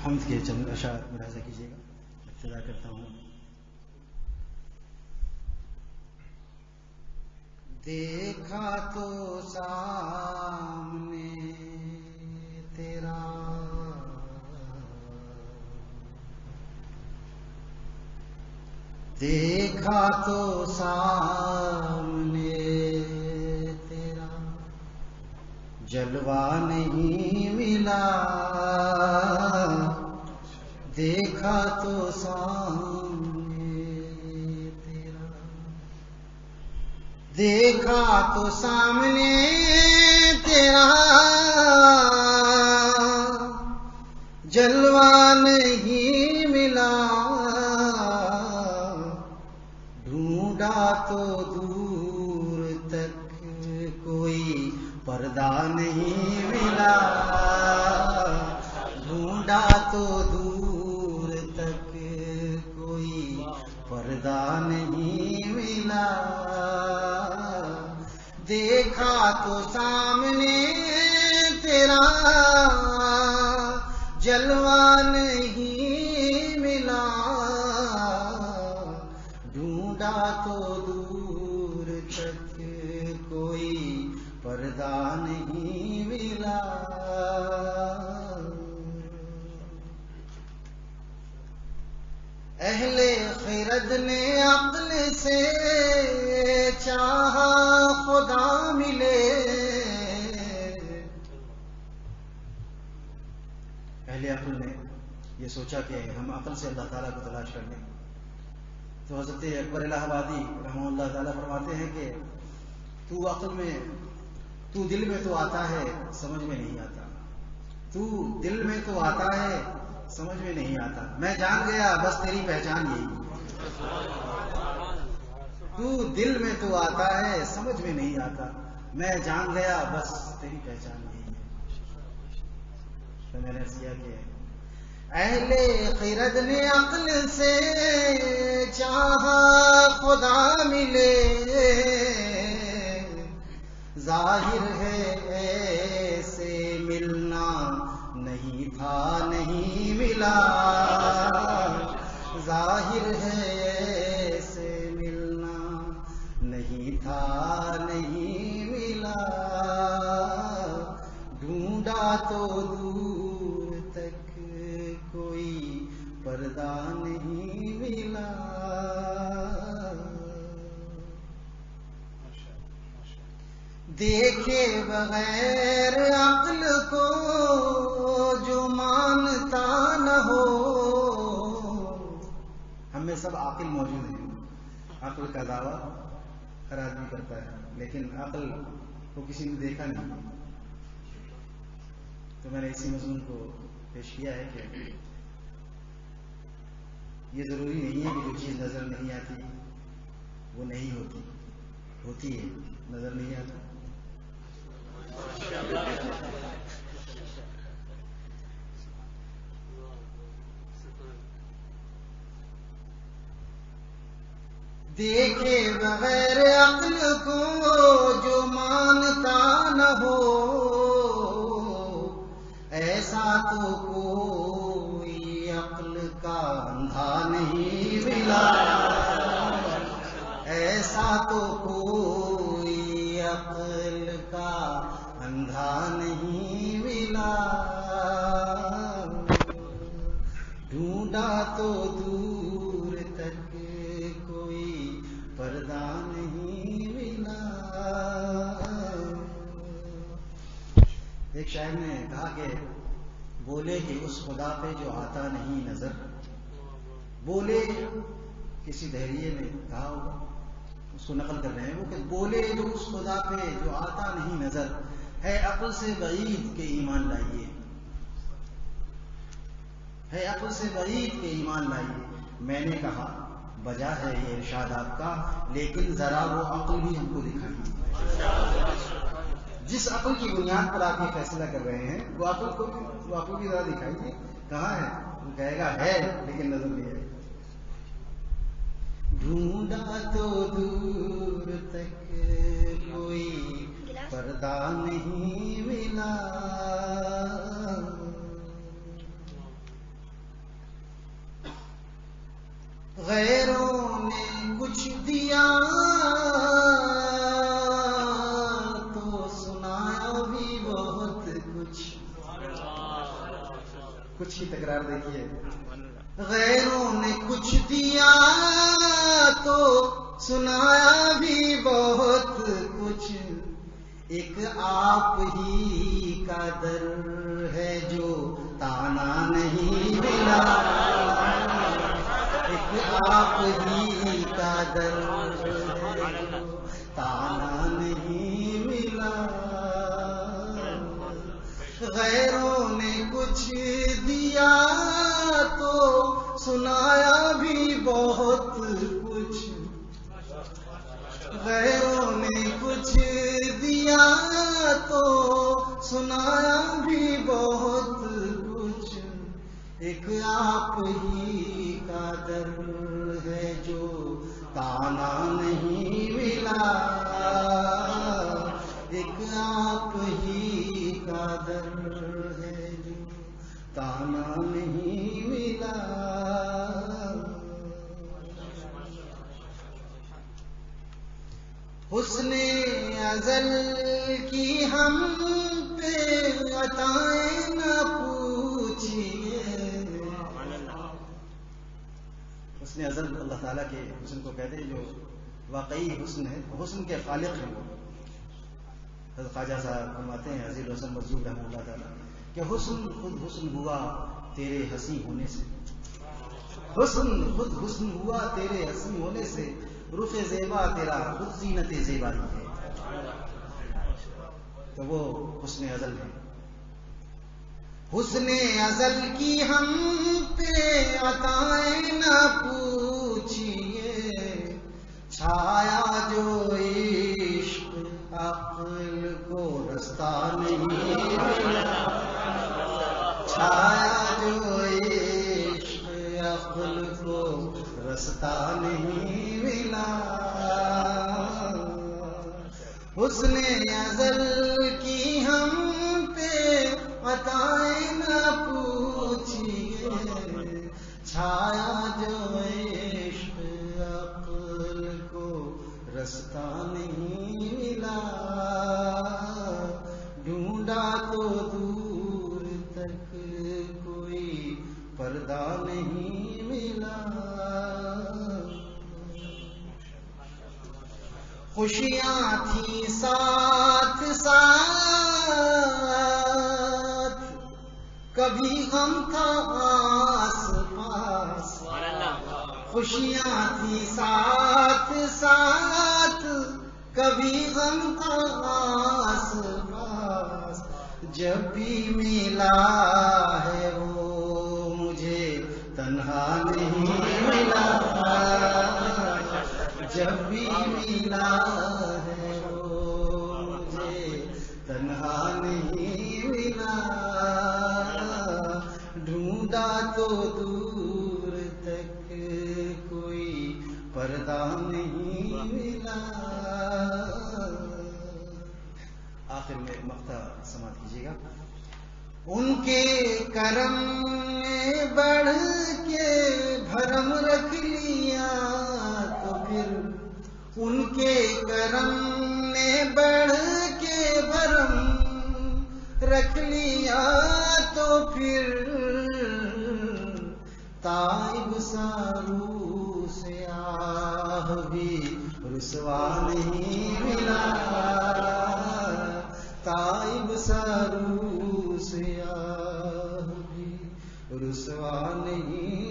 حمد کے چند اشعار ملاحظہ کیجیے گا. ابتدا کرتا ہوں. دیکھا تو سامنے تیرا دیکھا تو سامنے تیرا جلوہ نہیں ملا. دیکھا تو سامنے تیرا دیکھا تو سامنے تیرا جلوہ نہیں ملا. ڈھونڈا تو دور تک کوئی پردہ نہیں ملا. ڈھونڈا تو دور تک کوئی پردہ نہیں ملا. دیکھا تو سامنے تیرا جلوہ نہیں ملا. ڈھونڈا تو دور تک کوئی پردہ نہیں ملا. اہل خرد نے عقل سے چاہا خدا ملے. اہل عقل نے یہ سوچا کہ ہم عقل سے اللہ تعالیٰ کو تلاش کر لیں. تو حضرت اکبر الہ آبادی رحمہ اللہ تعالیٰ فرماتے ہیں کہ تو عقل میں تو دل میں تو آتا ہے سمجھ میں نہیں آتا. تو دل میں تو آتا ہے سمجھ میں نہیں آتا. میں جان گیا بس تیری پہچان یہی. تو دل میں تو آتا ہے سمجھ میں نہیں آتا. میں جان گیا بس تیری پہچان یہی ہے. تو میں نے کیا کہ اہل خرد نے عقل سے چاہا خدا ملے. ظاہر ہے ایسے ملنا نہیں تھا نہیں ملا. ظاہر ہے ایسے ملنا نہیں تھا نہیں ملا. ڈھونڈا تو دور تک کوئی پردہ نہیں ملا. دیکھے بغیر عقل کو جو مانتا نہ ہو. ہم میں سب عاقل موجود ہیں. عقل کا دعویٰ ہر آدمی کرتا ہے لیکن عقل کو کسی نے دیکھا نہیں. تو میں نے اسی مضمون کو پیش کیا ہے کہ یہ ضروری نہیں ہے کہ جو چیز نظر نہیں آتی وہ نہیں ہوتی. ہوتی ہے, نظر نہیں آتا. دیکھے بغیر عقل کو جو مانتا نہ ہو. ایسا تو کوئی عقل کا اندھا نہیں ملا. ایسا تو کوئی عقل کا اندھا نہیں ملا. ڈھونڈا تو دور تک کوئی پردہ نہیں ملا. ایک شاعر نے کہا کہ بولے کہ اس خدا پہ جو آتا نہیں نظر. بولے کسی دہریے نے کہا ہوگا, اس کو نقل کر رہے ہیں وہ کہ بولے جو اس خدا پہ جو آتا نہیں نظر ہے عقل سے بعید کے ایمان لائیے. ہے عقل سے بعید کے ایمان لائیے. میں نے کہا بجا ہے یہ ارشاد آپ کا لیکن ذرا وہ عقل بھی ہم کو دکھائیے. جس عقل کی بنیاد پر آپ یہ فیصلہ کر رہے ہیں وہ عقل بھی ذرا دکھائیے. کہاں ہے؟ وہ کہے گا ہے لیکن نظر نہیں ہے. ڈھونڈا تو دور تک کوئی پردہ نہیں ملا. کچھ کی تکرار دیکھیے. غیروں نے کچھ دیا تو سنایا بھی بہت کچھ، ایک آپ ہی کا در ہے جو تانا نہیں ملا. ایک آپ ہی کا در ہے جو تانا نہیں ملا. غیروں نے کچھ دیا تو سنایا بھی بہت کچھ، غیروں نے کچھ دیا تو سنایا بھی بہت کچھ، ایک آپ ہی کا در ہے جو تانا نہیں ملا. ایک آپ ہی کا در ہے جو تانا نہیں ملا. حسن ازل کی ہم پہ عطائیں نہ پوچھیے. حسن ازل اللہ تعالیٰ کے حسن کو کہتے ہیں جو واقعی حسن ہے، حسن کے خالق ہیں. حضرت خواجہ صاحب فرماتے ہیں عزیز الحسن مظلوم رحمہ اللہ تعالیٰ کہ حسن خود حسن ہوا تیرے ہنسی ہونے سے. حسن خود حسن ہوا تیرے ہنسی ہونے سے، رخ زیبا تیرا خود زینت زیبائی ہے. تو وہ حسن ازل ہے. حسن ازل کی ہم پہ عطائیں نہ پوچھیے، چھایا جو عشق عقل کو رستہ نہیں ملا. چھایا جو عشق عقل کو رستہ نہیں ملا. حسن ازل کی ہم پہ عطائیں نہ پوچھیے، چھایا جو عشق عقل کو رستہ نہیں ملا. ڈھونڈا تو دور تک کوئی پردہ نہیں ملا. خوشیاں تھیں ساتھ ساتھ، کبھی غم تھا آس پاس. خوشیاں تھیں ساتھ ساتھ، کبھی غم تھا آس پاس. جب بھی ملا ہے وہ مجھے تنہا نہیں ملا. جب بھی ملا ہے وہ مجھے تنہا نہیں ملا. ڈھونڈا تو دور تک کوئی پردہ نہیں ملا. آخر میں مقطع سماعت کیجیے گا. ان کے کرم نے بڑھ کے بھرم رکھ لیا تو پھر، ان کے کرم نے بڑھ کے بھرم رکھ لیا تو پھر، تائب سارو سے آہ بھی رسوا نہیں ملا. تائب سارو سے آہ بھی رسوا نہیں